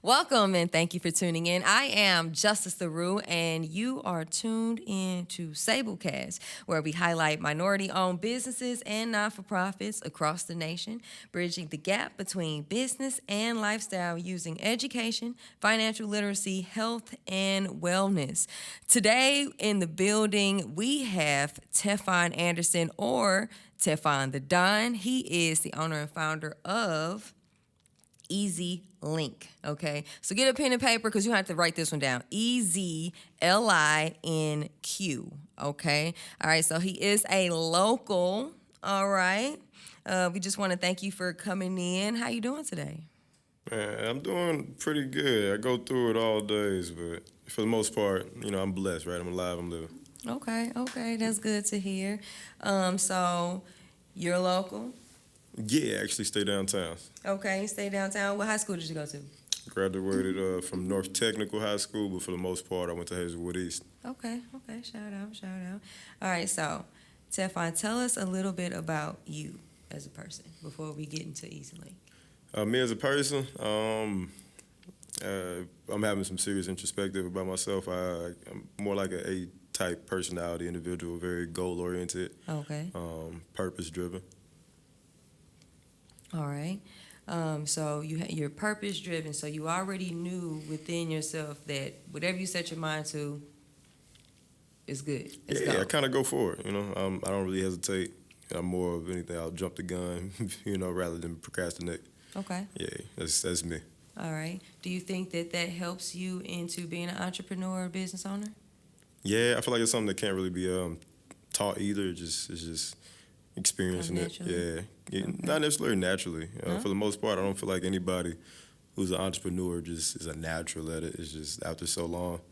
Welcome and thank you for tuning in. I am Justice LaRue, and you are tuned in to SableCast, where we highlight minority-owned businesses and not-for-profits across the nation, bridging the gap between business and lifestyle using education, financial literacy, health, and wellness. Today in the building, we have Tephan Anderson, or Tephan the Don. He is the owner and founder of Linq. Okay, so get a pen and paper because you have to write this one down. EZLINQ. Okay, all right, so he is a local. All right, we just want to thank you for coming in. How you doing today? Man, I'm doing pretty good. I go through it all days, but for the most part, I'm blessed, right? I'm alive, I'm living. Okay, that's good to hear. So you're local. Yeah, actually stay downtown. Okay, stay downtown. What high school did you go to? Graduated from North Technical High School, but for the most part, I went to Hazelwood East. Okay, shout out. All right, so Tephan, tell us a little bit about you as a person before we get into EZLINQ. Me as a person, I'm having some serious introspective about myself. I'm more like an A-type personality individual, very goal-oriented, Okay. Purpose-driven. All right. So you're purpose driven. So you already knew within yourself that whatever you set your mind to is good. I kind of go for it. I don't really hesitate. I'm more of anything. I'll jump the gun, rather than procrastinate. Okay. Yeah, that's me. All right. Do you think that helps you into being an entrepreneur or business owner? Yeah, I feel like it's something that can't really be taught either. It's just experiencing it. Yeah, Okay. Not necessarily naturally. No? For the most part, I don't feel like anybody who's an entrepreneur just is a natural at it. It's just after so long,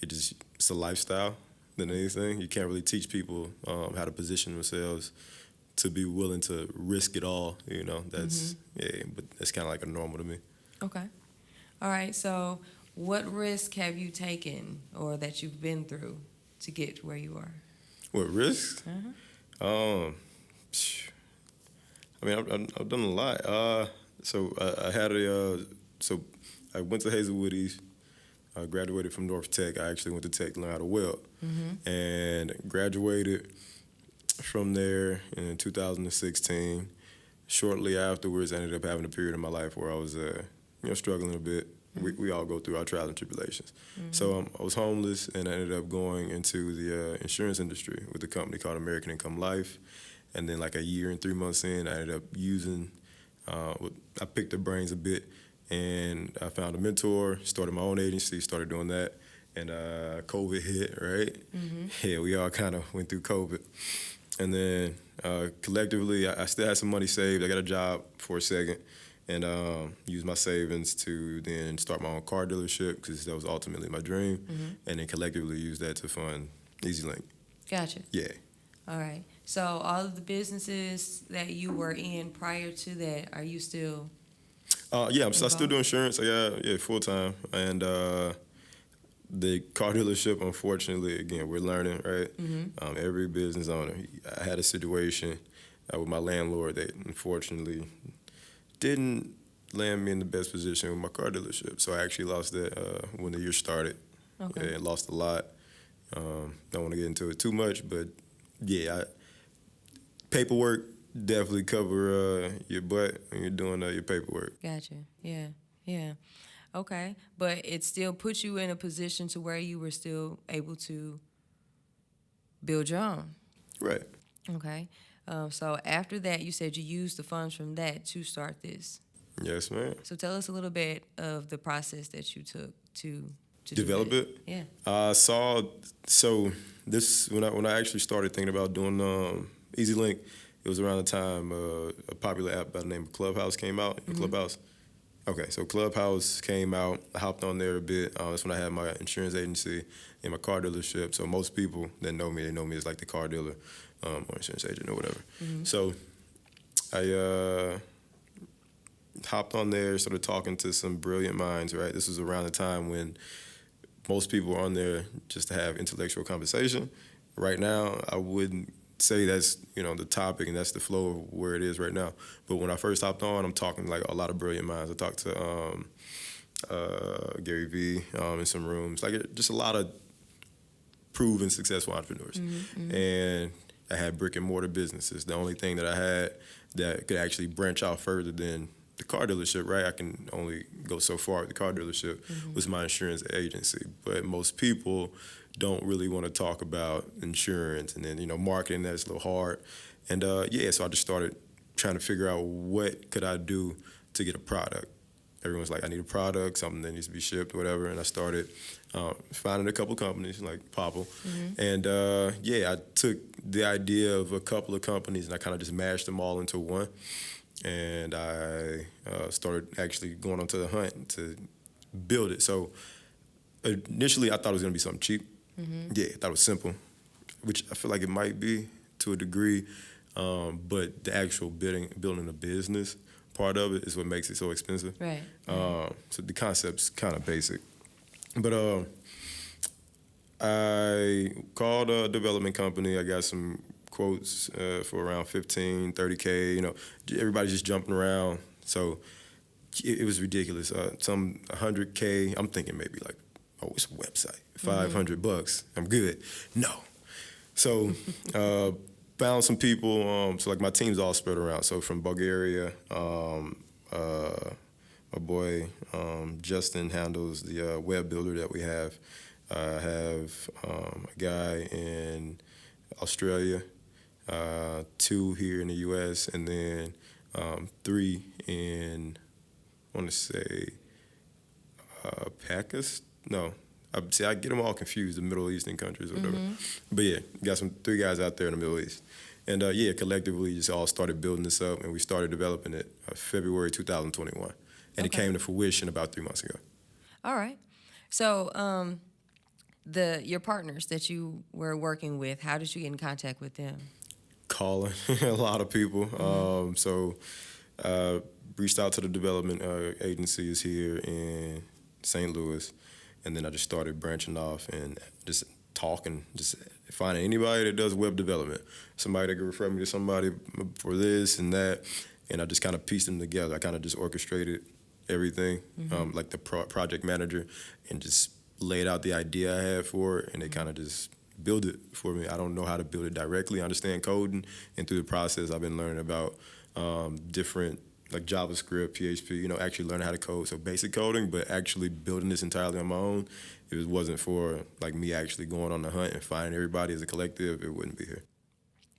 it's a lifestyle than anything. You can't really teach people how to position themselves to be willing to risk it all. That's but that's kind of like a normal to me. Okay. All right. So what risk have you taken or that you've been through to get to where you are? What risks? I've done a lot. So I went to Hazelwood East. I graduated from North Tech. I actually went to Tech to learn how to weld, and graduated from there in 2016. Shortly afterwards, I ended up having a period in my life where I was, struggling a bit. We all go through our trials and tribulations. So I was homeless, and I ended up going into the insurance industry with a company called American Income Life. And then like a year and 3 months in, I ended up I picked their brains a bit, and I found a mentor, started my own agency, started doing that. And COVID hit, right? Yeah, we all kind of went through COVID. And then collectively, I still had some money saved. I got a job for a second, and used my savings to then start my own car dealership because that was ultimately my dream. And then collectively used that to fund EZLINQ. Gotcha. Yeah. All right. So all of the businesses that you were in prior to that, are you still? I still do insurance. I got full time, and the car dealership. Unfortunately, again, we're learning, right? Every business owner. I had a situation with my landlord that unfortunately didn't land me in the best position with my car dealership. So I actually lost that when the year started. Okay. And lost a lot. Don't want to get into it too much, but yeah, paperwork definitely cover your butt when you're doing your paperwork. Gotcha. Yeah. Okay. But it still puts you in a position to where you were still able to build your own. Right. Okay. So after that, you said you used the funds from that to start this. Yes, ma'am. So tell us a little bit of the process that you took to develop do it. Yeah. This when I actually started thinking about doing EZLINQ, it was around the time a popular app by the name of Clubhouse came out. Clubhouse. Okay, so Clubhouse came out. I hopped on there a bit. That's when I had my insurance agency and my car dealership. So most people that know me, they know me as like the car dealer or insurance agent or whatever. So I hopped on there, started talking to some brilliant minds, right? This was around the time when most people are on there just to have intellectual conversation. Right now, I wouldn't say that's the topic and that's the flow of where it is right now. But when I first hopped on, I'm talking like a lot of brilliant minds. I talked to Gary Vee in some rooms, like just a lot of proven successful entrepreneurs. And I had brick and mortar businesses. The only thing that I had that could actually branch out further than the car dealership, right? I can only go so far with the car dealership was my insurance agency. But most people don't really want to talk about insurance, and then, marketing, that's a little hard. And so I just started trying to figure out what could I do to get a product. Everyone's like, I need a product, something that needs to be shipped, whatever. And I started finding a couple companies like Popple. And I took the idea of a couple of companies and I kind of just mashed them all into one. And I started actually going onto the hunt to build it. So initially I thought it was going to be something cheap. Yeah, I thought it was simple, which I feel like it might be to a degree. But the actual building a business part of it is what makes it so expensive. Right. So the concept's kind of basic. But I called a development company. I got some quotes for around 15, 30K. Everybody's just jumping around. So it was ridiculous. Some 100K. I'm thinking maybe like, oh, it's a website. $500. I'm good. No. So found some people. So like my team's all spread around. So from Bulgaria, my boy Justin handles the web builder that we have. I have a guy in Australia, 2 here in the U.S., and then 3 in, I want to say, Pakistan. No, I get them all confused, the Middle Eastern countries or whatever. But yeah, got 3 guys out there in the Middle East. And collectively just all started building this up, and we started developing it February 2021. And it came to fruition about 3 months ago. All right. So your partners that you were working with, how did you get in contact with them? Calling a lot of people. So reached out to the development agencies here in St. Louis, and then I just started branching off and just talking, just finding anybody that does web development, somebody that could refer me to somebody for this and that, and I just kind of pieced them together. I kind of just orchestrated everything, like the project manager, and just laid out the idea I had for it, and they kind of just build it for me. I don't know how to build it directly. I understand coding, and through the process, I've been learning about different, like JavaScript, PHP, actually learning how to code. So basic coding, but actually building this entirely on my own, if it wasn't for like me actually going on the hunt and finding everybody as a collective, it wouldn't be here.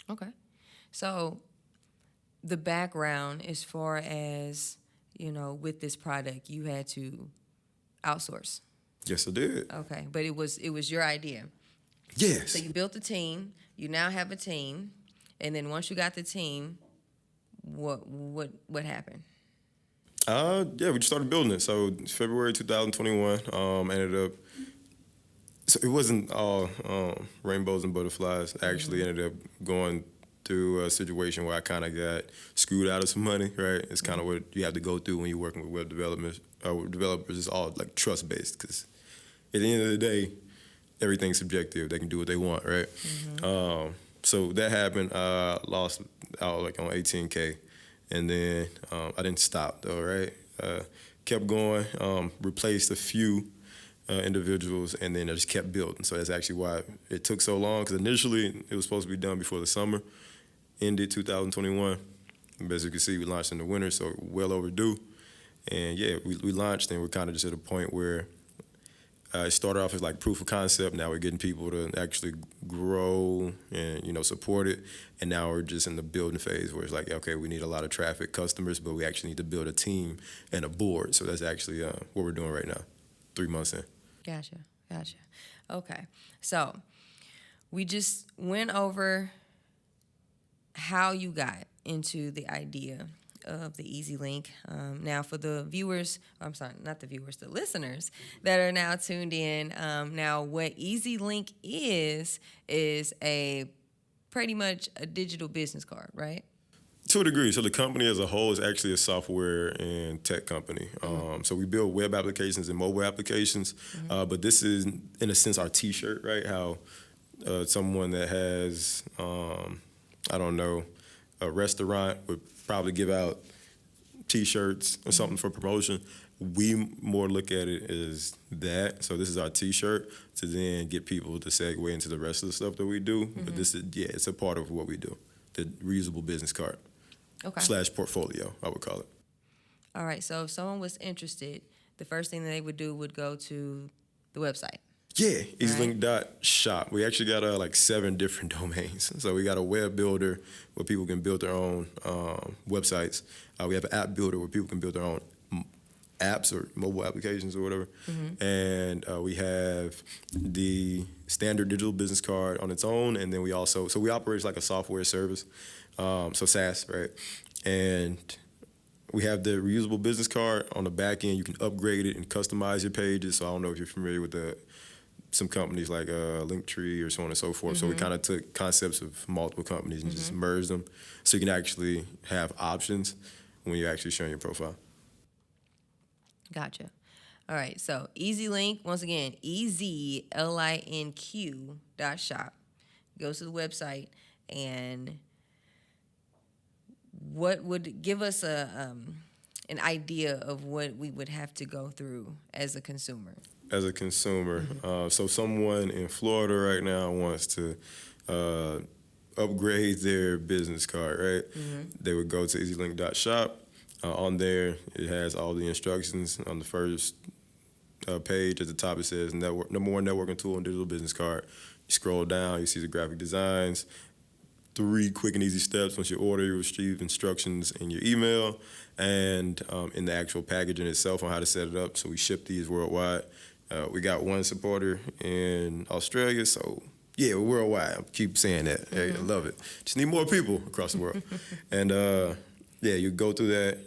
Okay. So the background as far as, with this product, you had to outsource. Yes, I did. Okay. But it was your idea. Yes. So you built a team, you now have a team, and then once you got the team, what happened? We just started building it. So February 2021, ended up, so it wasn't all rainbows and butterflies. I actually ended up going through a situation where I kind of got screwed out of some money, right? It's kind of what you have to go through when you're working with web developers. It's all like trust-based, because at the end of the day, everything's subjective. They can do what they want, right? So that happened. Lost out like on 18K, and then I didn't stop though, right? Kept going. Replaced a few individuals, and then I just kept building. So that's actually why it took so long, because initially it was supposed to be done before the summer. Ended 2021. As you can see, we launched in the winter, so well overdue. And we launched, and we're kind of just at a point where it started off as like proof of concept. Now we're getting people to actually grow and support it. And now we're just in the building phase where it's like, okay, we need a lot of traffic, customers, but we actually need to build a team and a board. So that's actually what we're doing right now, 3 months in. Gotcha. Okay. So we just went over how you got into the idea of the Easy Linq. Now, for the viewers, I'm sorry, not the viewers, the listeners that are now tuned in, now what Easy Linq is a pretty much a digital business card, right? To a degree. So the company as a whole is actually a software and tech company. So we build web applications and mobile applications, but this is, in a sense, our T-shirt, right? How someone that has, a restaurant would probably give out T-shirts or something for promotion. we more look at it as that. So this is our T-shirt to then get people to segue into the rest of the stuff that we do. But this is, it's a part of what we do. The reusable business card / portfolio, I would call it. All right. So if someone was interested, the first thing that they would do would go to the website. Yeah, easylink.shop. We actually got like 7 different domains. So we got a web builder where people can build their own websites. We have an app builder where people can build their own apps or mobile applications or whatever. And we have the standard digital business card on its own. And then we also, so we operate like a software service, so SaaS, right? And we have the reusable business card on the back end. You can upgrade it and customize your pages. So I don't know if you're familiar with some companies like Linq or so on and so forth. So we kind of took concepts of multiple companies and just merged them. So you can actually have options when you're actually showing your profile. Gotcha. All right. So EasyLink, once again, EasyLinq.shop. Goes to the website, and what would give us an idea of what we would have to go through as a consumer? As a consumer, so someone in Florida right now wants to upgrade their business card, right? They would go to easylink.shop. On there, it has all the instructions. On the first page at the top, it says number 1 networking tool and digital business card. You scroll down, you see the graphic designs, 3 quick and easy steps. Once you order, you receive instructions in your email and in the actual packaging itself on how to set it up. So we ship these worldwide. We got 1 supporter in Australia, so yeah, we're worldwide. I keep saying that. Hey, I love it. Just need more people across the world. And yeah, you go through that.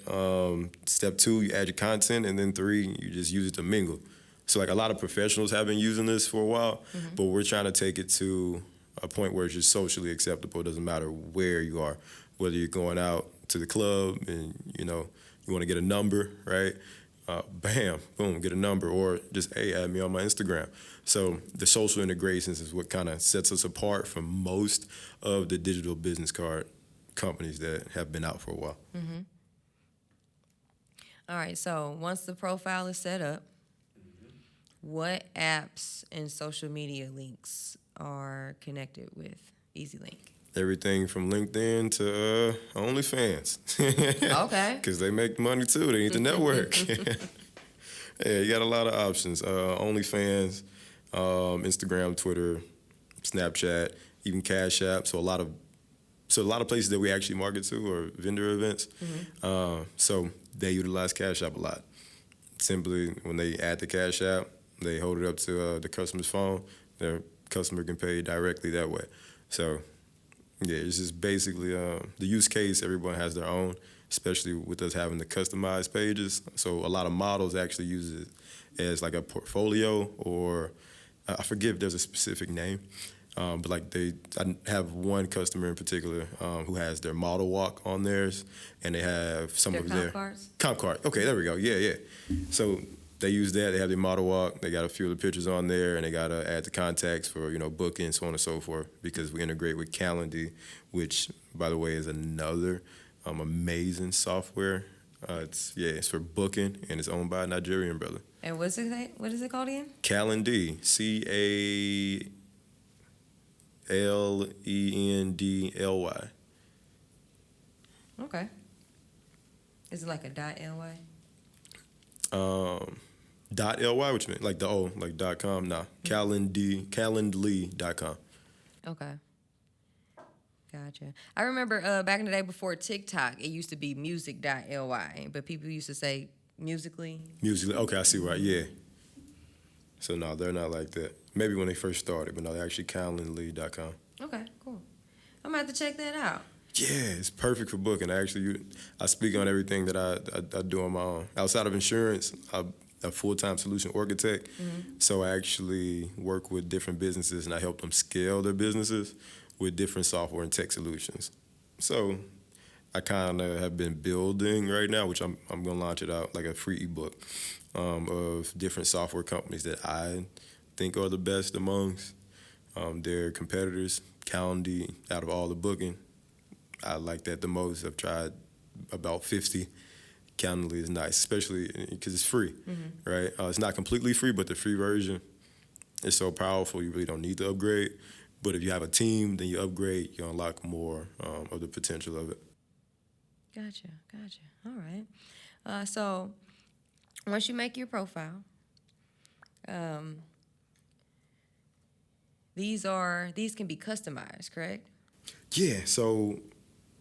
Step 2, you add your content, and then 3, you just use it to mingle. So like a lot of professionals have been using this for a while, but we're trying to take it to a point where it's just socially acceptable. It doesn't matter where you are, whether you're going out to the club and you want to get a number, right? Bam, boom, get a number, or just, hey, add me on my Instagram. So the social integrations is what kind of sets us apart from most of the digital business card companies that have been out for a while. All right, so once the profile is set up, what apps and social media links are connected with EasyLink? Everything from LinkedIn to OnlyFans. Okay. Because they make money too. They need to network. Yeah, you got a lot of options. OnlyFans, Instagram, Twitter, Snapchat, even Cash App. So a lot of places that we actually market to are vendor events. So they utilize Cash App a lot. Simply, when they add the Cash App, they hold it up to the customer's phone. Their customer can pay directly that way. So yeah, it's just basically the use case. Everyone has their own, especially with us having the customized pages. So a lot of models actually use it as like a portfolio, or I forget if there's a specific name, but like I have one customer in particular who has their model walk on theirs, and they have some of their comp card. Okay, there we go. Yeah. So they use that. They have their model walk. They got a few of the pictures on there, and they got to add the contacts for booking, so on and so forth. Because we integrate with Calendly, which, by the way, is another amazing software. It's for booking, and it's owned by a Nigerian brother. And what is it called again? Calendly, CALENDLY. Okay. Is it like a .ly? .ly, what you mean? Like the O, like .com? Nah. Calendly.com. Okay. Gotcha. I remember back in the day before TikTok, it used to be music.ly, but people used to say musically. Musically, okay, I see right, yeah. So no, they're not like that. Maybe when they first started, but no, they're actually calendly.com. Okay, cool. I'm going to have to check that out. Yeah, it's perfect for booking. I speak on everything that I do on my own. Outside of insurance, I'm a full-time solution architect, so I actually work with different businesses, and I help them scale their businesses with different software and tech solutions. So I kind of have been building right now, which I'm going to launch it out, like a free ebook of different software companies that I think are the best amongst their competitors. Calendly, out of all the booking, I like that the most. I've tried about 50 candidly, is nice, especially because it's free, right? It's not completely free, but the free version is so powerful, you really don't need to upgrade. But if you have a team, then you upgrade, you unlock more of the potential of it. Gotcha. All right. So once you make your profile, these can be customized, correct? Yeah, so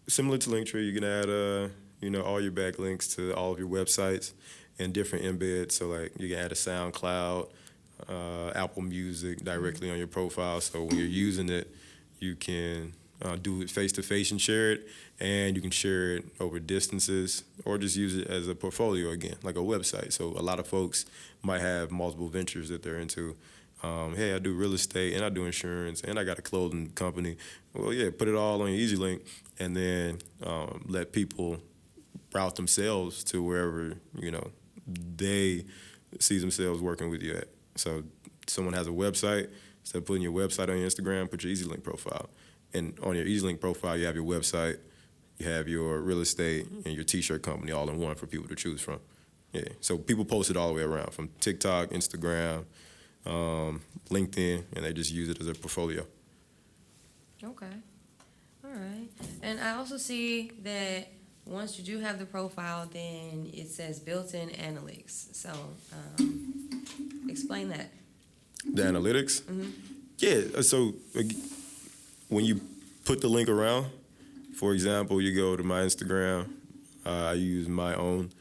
similar to Linktree, you can add all your backlinks to all of your websites and different embeds. So like you can add a SoundCloud, Apple Music directly on your profile. So when you're using it, you can do it face to face and share it, and you can share it over distances or just use it as a portfolio again, like a website. So a lot of folks might have multiple ventures that they're into. Hey, I do real estate and I do insurance and I got a clothing company. Well, yeah, put it all on your EasyLink and then let people route themselves to wherever, they see themselves working with you at. So someone has a website, instead of putting your website on your Instagram, put your EasyLink profile. And on your EasyLink profile, you have your website, you have your real estate, and your T-shirt company all in one for people to choose from. Yeah, so people post it all the way around, from TikTok, Instagram, LinkedIn, and they just use it as a portfolio. Okay. All right. And I also see that once you do have the profile, then it says built-in analytics. So explain that. The analytics? Yeah, so when you put the link around, for example, you go to my Instagram, I use my own.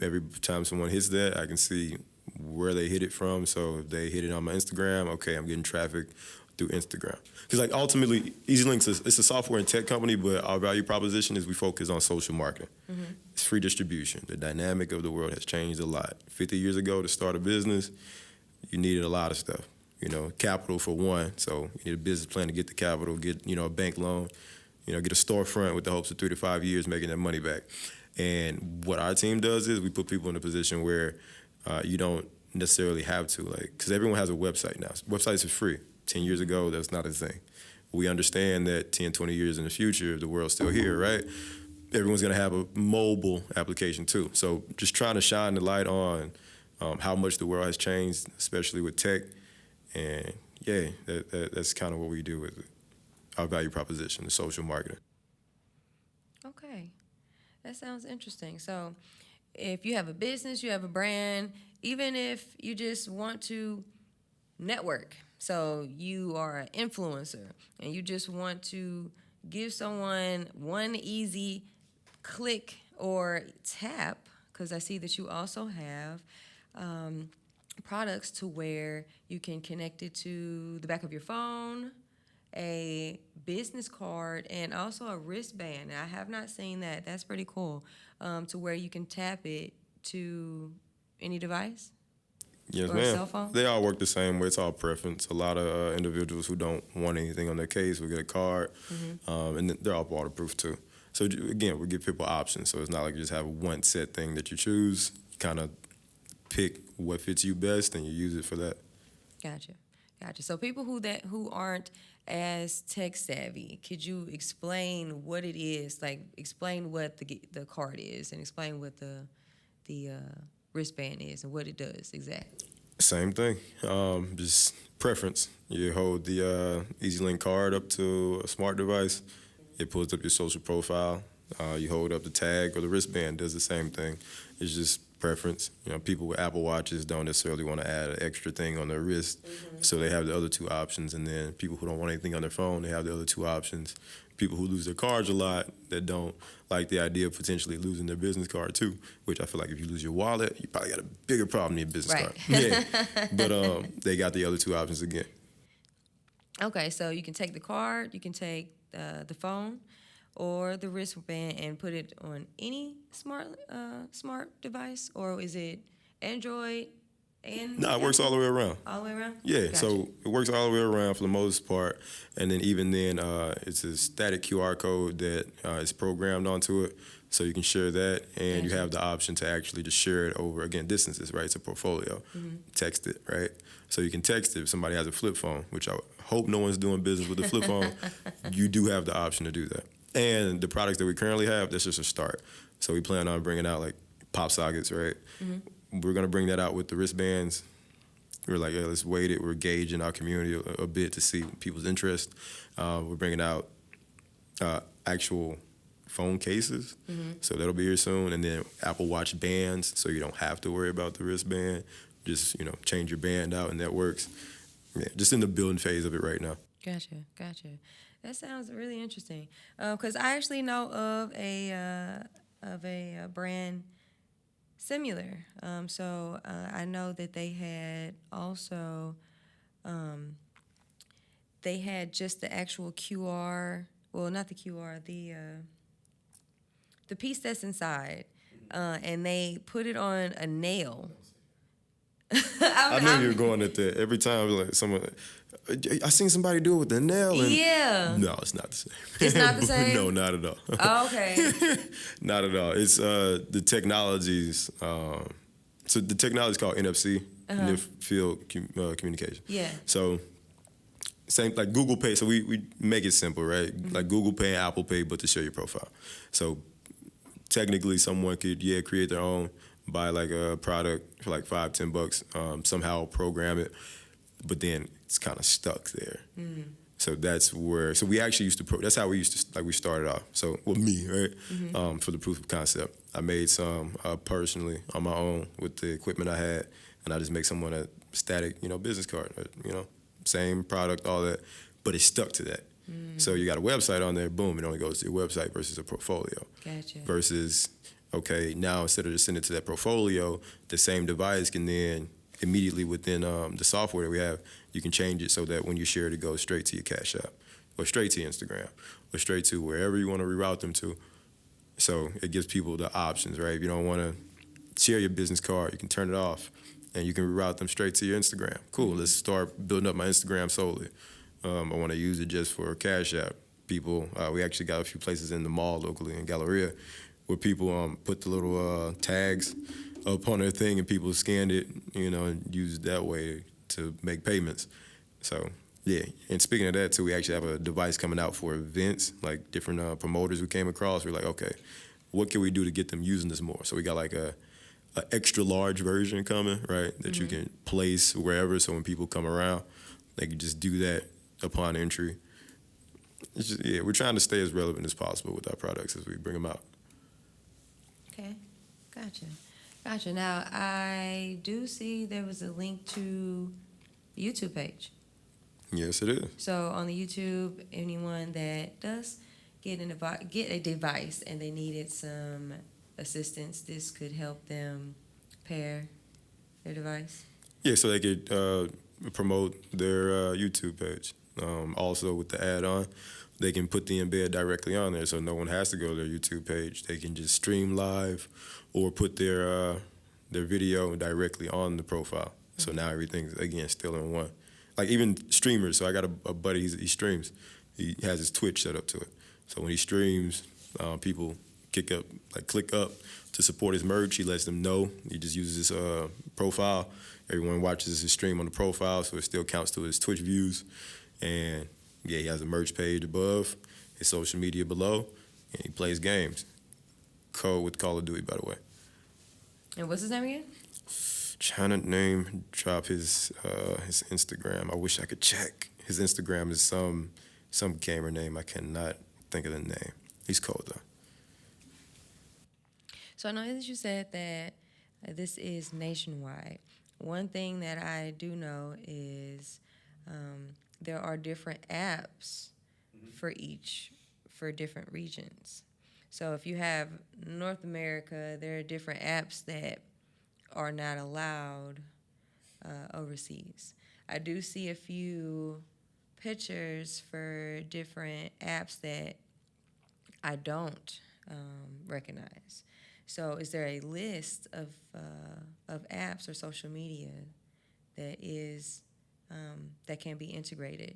Every time someone hits that, I can see where they hit it from. So if they hit it on my Instagram, okay, I'm getting traffic through Instagram. Because like ultimately, EasyLinks it's a software and tech company, but our value proposition is we focus on social marketing. It's free distribution. The dynamic of the world has changed a lot. 50 years ago, to start a business, you needed a lot of stuff. Capital for one. So you need a business plan to get the capital, get a bank loan, get a storefront with the hopes of 3 to 5 years making that money back. And what our team does is we put people in a position where you don't necessarily have to, because everyone has a website now. Websites are free. 10 years ago, that's not a thing. We understand that 10, 20 years in the future, if the world's still here, right? Everyone's going to have a mobile application too. So just trying to shine the light on how much the world has changed, especially with tech. And yeah, that's kind of what we do with our value proposition, the social marketing. Okay. That sounds interesting. So if you have a business, you have a brand, even if you just want to network, so you are an influencer and you just want to give someone one easy click or tap, because I see that you also have products to where you can connect it to the back of your phone, a business card, and also a wristband. I have not seen that. That's pretty cool, to where you can tap it to any device. Yes, or ma'am. A cell phone? They all work the same way. It's all preference. A lot of individuals who don't want anything on their case will get a card, and they're all waterproof too. So again, we give people options. So it's not like you just have one set thing that you choose. You kind of pick what fits you best, and you use it for that. Gotcha. So people who aren't as tech savvy, could you explain what it is? Like, explain what the card is, and explain what the wristband is and what it does exactly. Same thing, just preference. You hold the EasyLink card up to a smart device. It pulls up your social profile. You hold up the tag, or the wristband does the same thing. It's just preference. People with Apple Watches don't necessarily want to add an extra thing on their wrist, so they have the other two options. And then people who don't want anything on their phone, they have the other two options. People who lose their cards a lot, that don't like the idea of potentially losing their business card too, which I feel like if you lose your wallet, you probably got a bigger problem than your business card. Yeah, but they got the other two options again. Okay, so you can take the card, you can take the phone or the wristband and put it on any smart device, or is it Android? No, it works all the way around. All the way around? Yeah, Gotcha. So it works all the way around for the most part. And then even then, it's a static QR code that is programmed onto it. So you can share that, and you have the option to actually just share it over, again, distances, right? It's a portfolio. Text it, right? So you can text it. If somebody has a flip phone, which I hope no one's doing business with a flip phone, you do have the option to do that. And the products that we currently have, that's just a start. So we plan on bringing out like pop sockets, right? We're gonna bring that out with the wristbands. We're like, let's weight it. We're gauging our community a bit to see people's interest. We're bringing out actual phone cases, so that'll be here soon. And then Apple Watch bands, so you don't have to worry about the wristband. Just change your band out, and that works. Yeah, just in the building phase of it right now. Gotcha. That sounds really interesting. Because I actually know of a brand similar. So I know that they had also they had just the actual QR. Well, not the QR. The piece that's inside, and they put it on a nail. I knew you were going at that. Every time, like someone, I seen somebody do it with the nail. And Yeah. No, it's not the same. It's not the same? No, not at all. Oh, okay. Not at all. It's the technologies. So the technology is called NFC, near field communication. Yeah. So same like Google Pay. So we make it simple, right? Like Google Pay and Apple Pay, but to show your profile. So technically, someone could create their own, buy like a product for like $5-10, somehow program it, but then it's kind of stuck there. So that's where. So we actually used to. That's how we used to. Like we started off. So me, right? For the proof of concept, I made some personally on my own with the equipment I had, and I just make someone a static, business card. Same product, all that, but it's stuck to that. So you got a website on there, boom, it only goes to your website versus a portfolio. Gotcha. Versus, okay, now instead of just sending it to that portfolio, the same device can then immediately within the software that we have, you can change it so that when you share it, it goes straight to your Cash App, or straight to your Instagram, or straight to wherever you want to reroute them to. So it gives people the options, right? If you don't want to share your business card, you can turn it off, and you can reroute them straight to your Instagram. Cool, let's start building up my Instagram solely. I want to use it just for Cash App. People, we actually got a few places in the mall locally in Galleria where people put the little tags up on their thing, and people scanned it, and used it that way to make payments. So, yeah. And speaking of that, too, we actually have a device coming out for events, like different promoters we came across. We're like, okay, what can we do to get them using this more? So we got like a extra large version coming, right, that you can place wherever, so when people come around, they can just do that upon entry. It's just, we're trying to stay as relevant as possible with our products as we bring them out. Okay, gotcha. Now, I do see there was a link to the YouTube page. Yes, it is. So on the YouTube, anyone that does get a device and they needed some assistance, this could help them pair their device? Yeah, so they could promote their YouTube page. Also, with the add-on, they can put the embed directly on there, so no one has to go to their YouTube page. They can just stream live or put their video directly on the profile. So now everything's, again, still in one. Like even streamers, so I got a buddy, he streams. He has his Twitch set up to it. So when he streams, people click up to support his merch. He lets them know. He just uses his profile. Everyone watches his stream on the profile, so it still counts to his Twitch views. And he has a merch page above, his social media below, and he plays games. Code with Call of Duty, by the way. And what's his name again? Trying to drop his Instagram. I wish I could check. His Instagram is some gamer name. I cannot think of the name. He's cold though. So I know that you said that this is nationwide. One thing that I do know is there are different apps for different regions. So if you have North America, there are different apps that are not allowed overseas. I do see a few pictures for different apps that I don't recognize. So is there a list of apps or social media that is that can be integrated?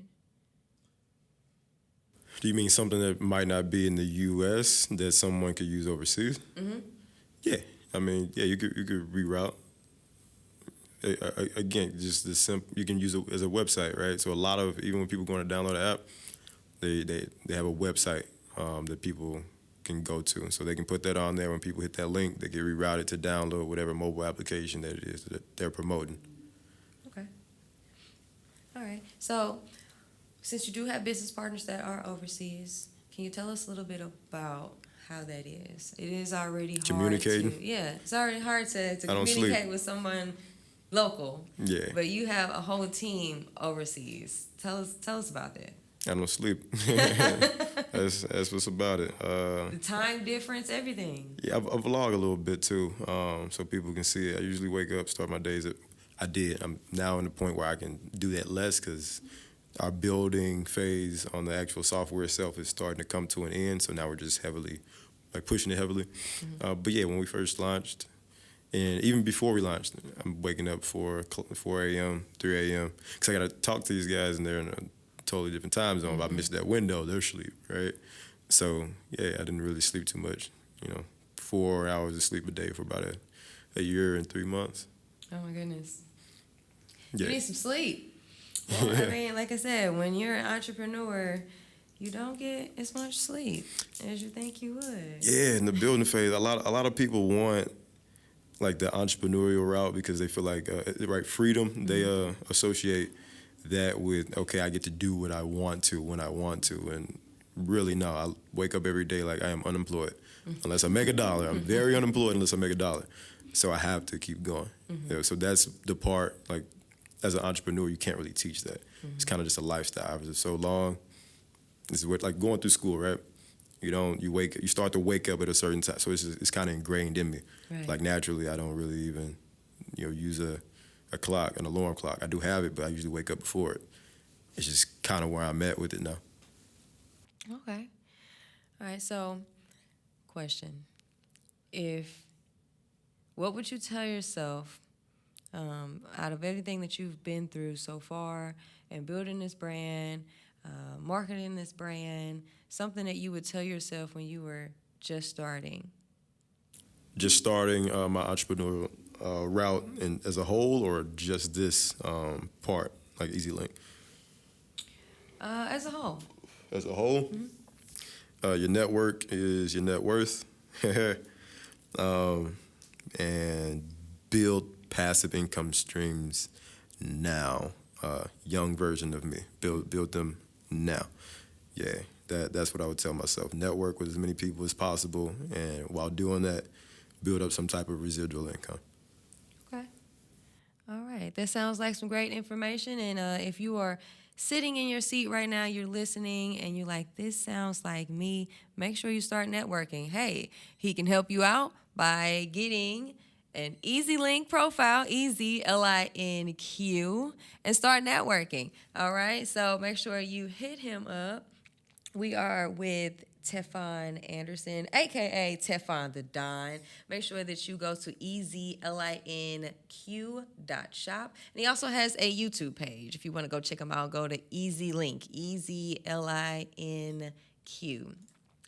Do you mean something that might not be in the U.S. that someone could use overseas? Mm-hmm. Yeah, I mean, you could reroute. Again, just the simple. You can use it as a website, right? So a lot of, even when people go to download an app, they have a website that people can go to. And so they can put that on there. When people hit that link, they get rerouted to download whatever mobile application that it is that they're promoting. Okay. All right. So, since you do have business partners that are overseas, can you tell us a little bit about how that is? It is already hard Communicating? it's already hard to I don't communicate sleep. with someone local. Yeah. But you have a whole team overseas. Tell us about that. I don't sleep. That's what's about it. The time difference, everything. Yeah, I vlog a little bit too, so people can see it. I usually wake up, start my days at. I'm now in the point where I can do that less because our building phase on the actual software itself is starting to come to an end. So now we're just pushing it heavily. But yeah, when we first launched, and even before we launched, I'm waking up 4 a.m., 3 a.m. because I got to talk to these guys, and they're in a totally different time zone. If I miss that window, they're asleep, right? So yeah, I didn't really sleep too much. 4 hours of sleep a day for about a year and 3 months. Oh my goodness. Yeah. You need some sleep. Well, I mean, like I said, when you're an entrepreneur, you don't get as much sleep as you think you would. Yeah, in the building phase, a lot of people want like the entrepreneurial route because they feel like freedom. They associate that with, okay, I get to do what I want to when I want to, and really no, I wake up every day like I am unemployed unless I make $1. I'm very unemployed unless I make $1, so I have to keep going. So that's the part, like as an entrepreneur, you can't really teach that. It's kind of just a lifestyle for so long. This is what, like going through school, right? You start to wake up at a certain time, so it's kind of ingrained in me. Right. Like naturally, I don't really even use a clock, an alarm clock. I do have it, but I usually wake up before it. It's just kind of where I'm at with it now. Okay. All right. So, question: what would you tell yourself out of everything that you've been through so far and building this brand, marketing this brand, something that you would tell yourself when you were just starting? Just starting my entrepreneurial route as a whole, or just this part, like EasyLink? As a whole. As a whole, your network is your net worth, and build passive income streams now. Young version of me, build them now. Yeah, that's what I would tell myself. Network with as many people as possible, and while doing that, build up some type of residual income. Okay. All right. That sounds like some great information. And if you are sitting in your seat right now, you're listening, and you're like, this sounds like me, make sure you start networking. Hey, he can help you out by getting an EasyLink profile, Easy, Linq, and start networking. All right? So make sure you hit him up. We are with Tephan Anderson, a.k.a. Tephan the Don. Make sure that you go to easylinq.shop. And he also has a YouTube page. If you want to go check him out, go to EasyLink, EasyLinq.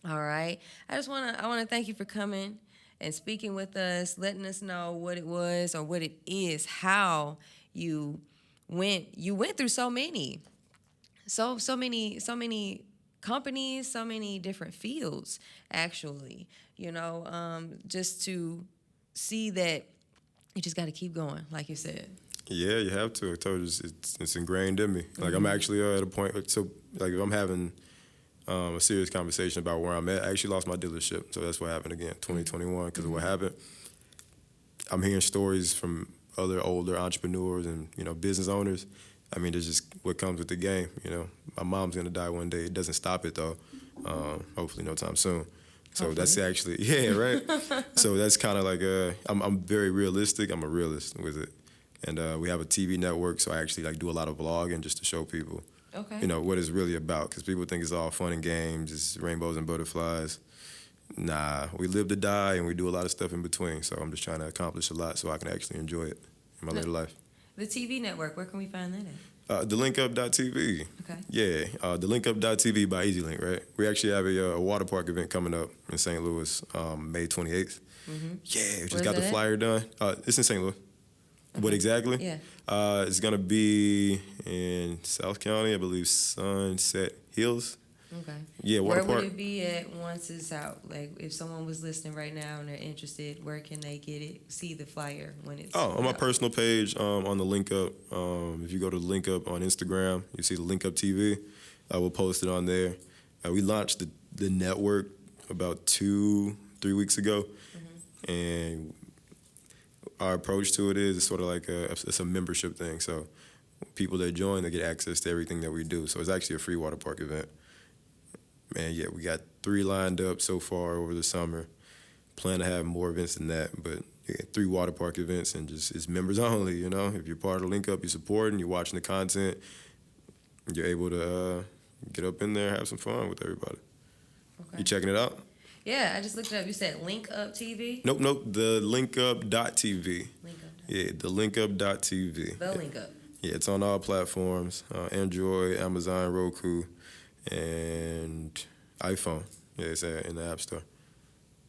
All right? I want to thank you for coming and speaking with us, letting us know what it was or what it is, how you went through so many companies, so many different fields, actually, just to see that you just got to keep going, like you said. Yeah, you have to. I told you, it's ingrained in me. Like, I'm actually at a point, so like if I'm having a serious conversation about where I'm at, I actually lost my dealership. So that's what happened again, 2021, because of what happened. I'm hearing stories from other older entrepreneurs and, business owners. I mean, it's just what comes with the game, My mom's going to die one day. It doesn't stop it, though. Hopefully no time soon. So that's actually, yeah, right? So that's kind of like, I'm very realistic. I'm a realist with it. And we have a TV network, so I actually do a lot of vlogging just to show people, what it's really about. Because people think it's all fun and games, it's rainbows and butterflies. Nah, we live to die, and we do a lot of stuff in between. So I'm just trying to accomplish a lot so I can actually enjoy it in my later life. The TV network, where can we find that at? TheLinkup.tv. Okay. Yeah, TheLinkup.tv by EasyLink, right? We actually have a water park event coming up in St. Louis, May 28th. Yeah, we just got the flyer done. It's in St. Louis. Okay. What exactly? Yeah. It's going to be in South County, I believe, Sunset Hills. Okay. Yeah, water Where park. would it be at once it's out? Like, if someone was listening right now and they're interested, where can they get it? See the flyer when it's Oh, on my out? personal page, on the Link Up. If you go to Link Up on Instagram, you see the Link Up TV. I will post it on there. We launched the network about 2-3 weeks ago, and our approach to it is sort of like it's a membership thing. So people that join, they get access to everything that we do. So it's actually a free water park event. And yeah, we got 3 lined up so far over the summer. Plan to have more events than that, but yeah, 3 water park events, and just it's members only. You know, if you're part of Link Up, you support and you're watching the content, you're able to get up in there, have some fun with everybody. Okay. You checking it out? Yeah, I just looked it up. You said Link Up TV? Nope. The linkup.tv. Link Up. Yeah, the linkup.tv. The Link Up. Yeah, it's on all platforms: Android, Amazon, Roku, and iPhone. Yeah, it's in the App Store.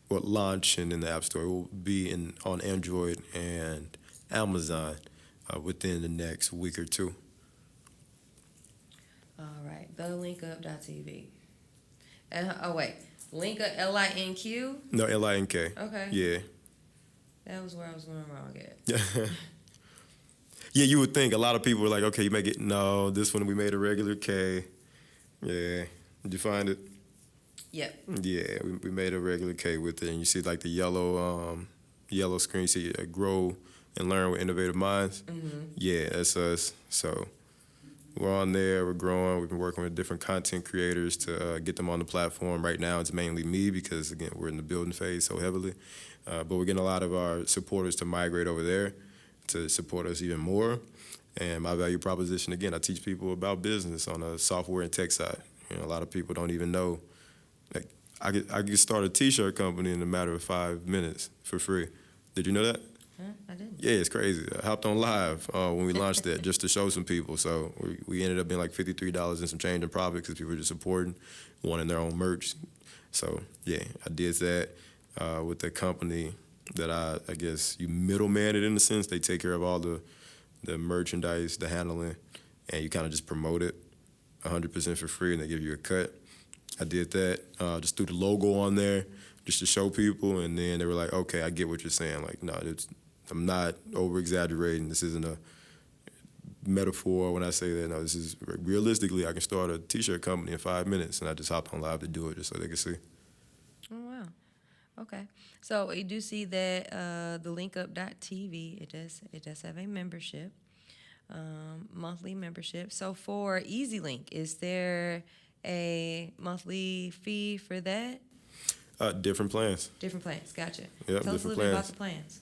Well, launching in the App Store. It will be on Android and Amazon within the next week or 2. All right. The linkup.tv. Oh, wait. Link Up, LINQ? No, LINK. Okay. Yeah. That was where I was going wrong at. Yeah, you would think a lot of people were like, okay, you make it. No, this one we made a regular K. Yeah. Did you find it? Yep. Yeah, we made a regular K with it, and you see like the yellow screen. You see grow and learn with innovative minds. Mm-hmm. Yeah, that's us. So we're on there. We're growing. We've been working with different content creators to get them on the platform. Right now, it's mainly me because again we're in the building phase so heavily. But we're getting a lot of our supporters to migrate over there to support us even more. And my value proposition, again, I teach people about business on the software and tech side. You know, a lot of people don't even know. Like, I could start a T-shirt company in a matter of 5 minutes for free. Did you know that? Huh? I didn't. Yeah, it's crazy. I hopped on live when we launched that just to show some people. So we ended up being like $53 and some change in profit because people were just supporting, wanting their own merch. So yeah, I did that with the company that I guess you middleman it in a sense. They take care of all the merchandise, the handling, and you kind of just promote it 100% for free, and they give you a cut. I did that, just threw the logo on there just to show people, and then they were like, okay, I get what you're saying. Like, no, I'm not over-exaggerating. This isn't a metaphor when I say that. No, this is realistically, I can start a T-shirt company in 5 minutes, and I just hopped on live to do it just so they could see. Oh, wow. Okay. So you do see that the linkup.tv, it does have a membership, monthly membership. So for EasyLink, is there a monthly fee for that? Different plans. Different plans, gotcha. Yep, Tell us a different little bit about plans.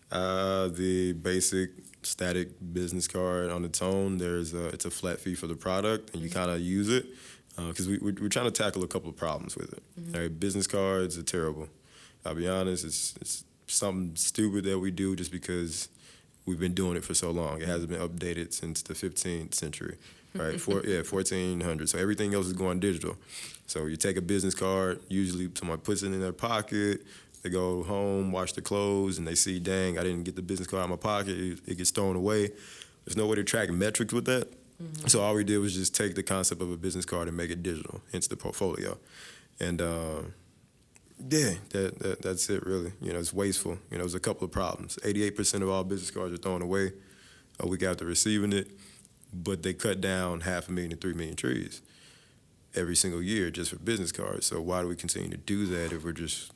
the plans. The basic static business card on its own, it's a flat fee for the product, and you kind of use it because we're trying to tackle a couple of problems with it. All right, business cards are terrible. I'll be honest, it's something stupid that we do just because we've been doing it for so long. It hasn't been updated since the 15th century, right? 1400. So everything else is going digital. So you take a business card, usually someone puts it in their pocket, they go home, wash their clothes, and they see, dang, I didn't get the business card out of my pocket. It gets thrown away. There's no way to track metrics with that. So all we did was just take the concept of a business card and make it digital, hence the portfolio. And yeah, that's it really. You know, it's wasteful. You know, there's a couple of problems. 88% of all business cards are thrown away a week after receiving it, but they cut down 500,000 to 3 million trees every single year just for business cards. So why do we continue to do that if we're just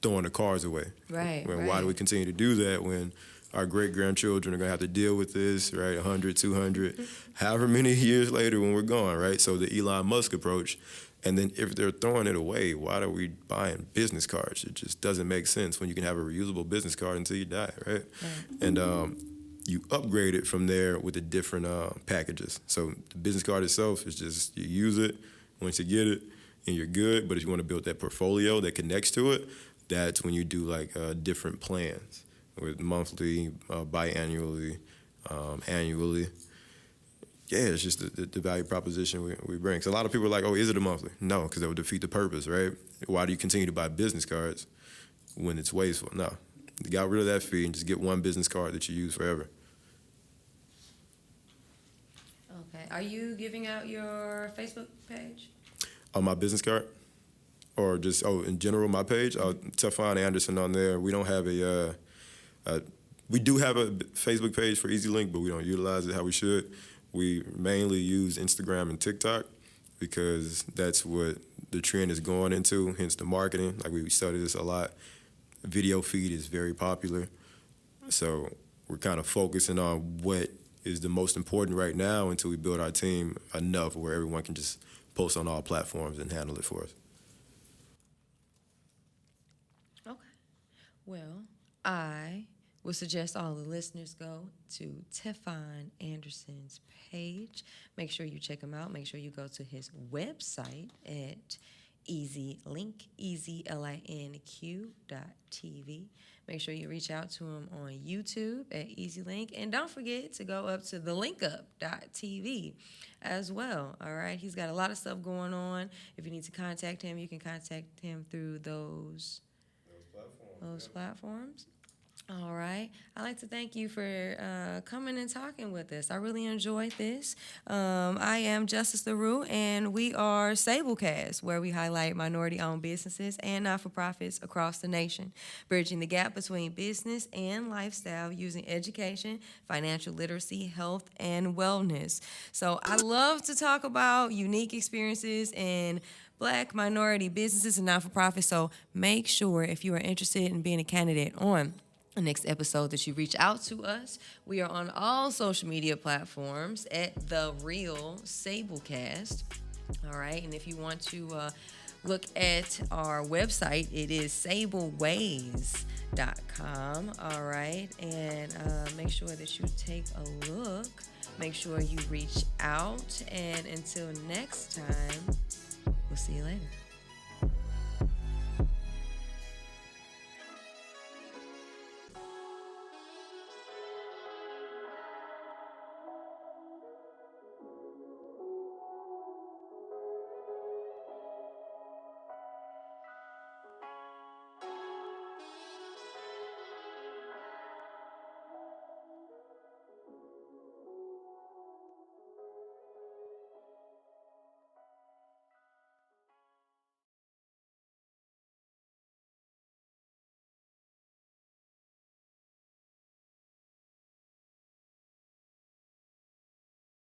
throwing the cards away? Right. Why do we continue to do that when our great-grandchildren are going to have to deal with this, right, 100, 200, however many years later when we're gone, right? So the Elon Musk approach. And then if they're throwing it away, why are we buying business cards? It just doesn't make sense when you can have a reusable business card until you die, right? And you upgrade it from there with the different packages. So the business card itself is just you use it once you get it and you're good. But if you want to build that portfolio that connects to it, that's when you do like different plans with monthly, biannually, annually. Yeah, it's just the value proposition we bring. So a lot of people are like, oh, is it a monthly? No, because that would defeat the purpose, right? Why do you continue to buy business cards when it's wasteful? No. You got rid of that fee and just get one business card that you use forever. Okay. Are you giving out your Facebook page? On my business card, or just in general my page, Tephan Anderson on there. We don't have we do have a Facebook page for Linq, but we don't utilize it how we should. We mainly use Instagram and TikTok because that's what the trend is going into, hence the marketing. Like we study this a lot. Video feed is very popular. So we're kind of focusing on what is the most important right now until we build our team enough where everyone can just post on all platforms and handle it for us. Okay. Well, I would suggest all the listeners go to Tephan Anderson's page. Make sure you check him out. Make sure you go to his website at EasyLinq, EasyLinq.tv. Make sure you reach out to him on YouTube at EasyLinq. And don't forget to go up to the linkup.tv as well. All right. He's got a lot of stuff going on. If you need to contact him, you can contact him through those platforms. All right. I'd like to thank you for coming and talking with us. I really enjoyed this. I am Justice LaRue, and we are SableCast, where we highlight minority-owned businesses and not-for-profits across the nation, bridging the gap between business and lifestyle using education, financial literacy, health, and wellness. So I love to talk about unique experiences in Black minority businesses and not-for-profits. So make sure, if you are interested in being a candidate on the next episode, that you reach out to us. We are on all social media platforms at The Real SableCast. All right. And if you want to look at our website, it is sableways.com. All right. And make sure that you take a look. Make sure you reach out. And until next time, we'll see you later.